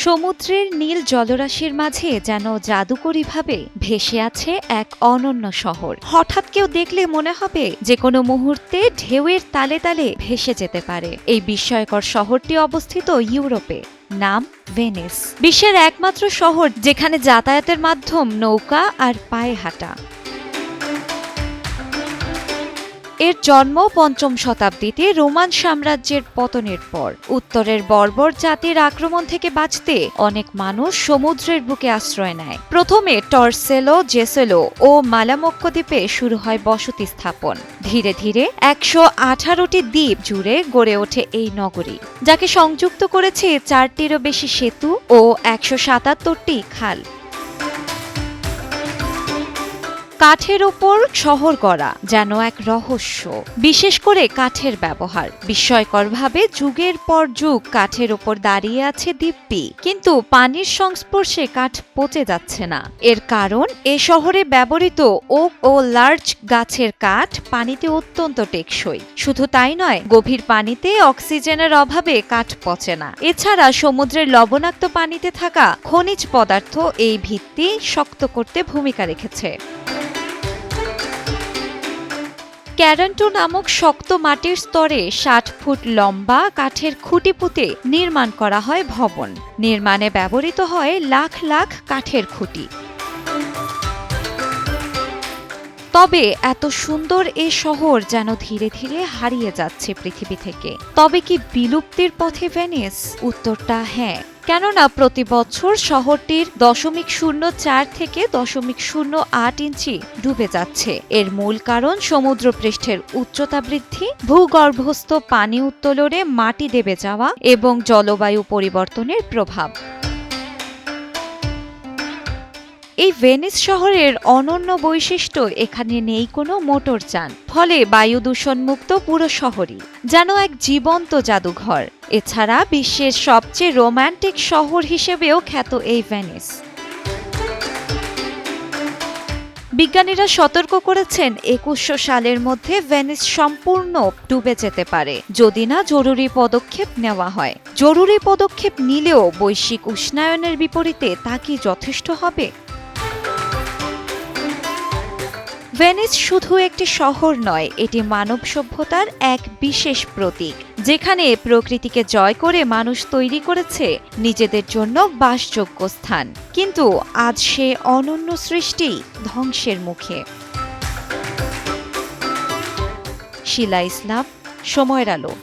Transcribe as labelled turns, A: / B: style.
A: সমুদ্রের নীল জলরাশির মাঝে যেন জাদুকরীভাবে ভেসে আছে এক অনন্য শহর। হঠাৎ কেউ দেখলে মনে হবে যে কোনো মুহূর্তে ঢেউয়ের তালে তালে ভেসে যেতে পারে। এই বিস্ময়কর শহরটি অবস্থিত ইউরোপে, নাম ভেনিস। বিশ্বের একমাত্র শহর যেখানে যাতায়াতের মাধ্যম নৌকা আর পায়ে হাঁটা। এর জন্ম ৫ম শতাব্দীতে রোমান সাম্রাজ্যের পতনের পর। উত্তরের বর্বর জাতির আক্রমণ থেকে বাঁচতে অনেক মানুষ সমুদ্রের বুকে আশ্রয় নেয়। প্রথমে টরসেলো, জেসেলো ও মালামক্কো দ্বীপে শুরু হয় বসতি স্থাপন। ধীরে ধীরে ১১৮টি দ্বীপ জুড়ে গড়ে ওঠে এই নগরী, যাকে সংযুক্ত করেছে ৪টিরও বেশি সেতু ও ১৭৭টি খাল। কাঠের ওপর শহর গড়া যেন এক রহস্য, বিশেষ করে কাঠের ব্যবহার। বিস্ময়করভাবে যুগের পর যুগ কাঠের ওপর দাঁড়িয়ে আছে দ্বীপটি, কিন্তু পানির সংস্পর্শে কাঠ পচে যাচ্ছে না। এর কারণ এ শহরে ব্যবহৃত ওক ও লার্চ গাছের কাঠ পানিতে অত্যন্ত টেকসই। শুধু তাই নয়, গভীর পানিতে অক্সিজেনের অভাবে কাঠ পচে না। এছাড়া সমুদ্রের লবণাক্ত পানিতে থাকা খনিজ পদার্থ এই ভিত্তি শক্ত করতে ভূমিকা রেখেছে। ক্যারান্টো নামক শক্ত মাটির স্তরে ৬০ ফুট লম্বা কাঠের খুঁটি পুঁতে নির্মাণ করা হয় ভবন। নির্মাণে ব্যবহৃত হয় লাখ লাখ কাঠের খুঁটি। তবে এত সুন্দর এ শহর যেন ধীরে ধীরে হারিয়ে যাচ্ছে পৃথিবী থেকে। তবে কি বিলুপ্তির পথে ভেনিস? উত্তরটা হ্যাঁ, কেননা প্রতি বছর শহরটির ০.০৪ থেকে ০.০৮ ইঞ্চি ডুবে যাচ্ছে। এর মূল কারণ সমুদ্রপৃষ্ঠের উচ্চতা বৃদ্ধি, ভূগর্ভস্থ পানি উত্তোলনে মাটি দেবে যাওয়া এবং জলবায়ু পরিবর্তনের প্রভাব। এই ভেনিস শহরের অনন্য বৈশিষ্ট্য, এখানে নেই কোনো মোটরযান, ফলে বায়ু দূষণমুক্ত পুরো শহরই যেন এক জীবন্ত জাদুঘর। এছাড়া বিশ্বের সবচেয়ে রোমান্টিক শহর হিসেবেও খ্যাত এই ভেনিস। বিজ্ঞানীরা সতর্ক করেছেন ২১০০ সালের মধ্যে ভেনিস সম্পূর্ণ ডুবে যেতে পারে যদি না জরুরি পদক্ষেপ নেওয়া হয়। জরুরি পদক্ষেপ নিলেও বৈশ্বিক উষ্ণায়নের বিপরীতে তা কি যথেষ্ট হবে? ভেনিস শুধু একটি শহর নয়, এটি মানব সভ্যতার এক বিশেষ প্রতীক, যেখানে প্রকৃতিকে জয় করে মানুষ তৈরি করেছে নিজেদের জন্য বাসযোগ্য স্থান। কিন্তু আজ সে অনন্য সৃষ্টি ধ্বংসের মুখে। শিলা ইসলাম, সময়ের আলো।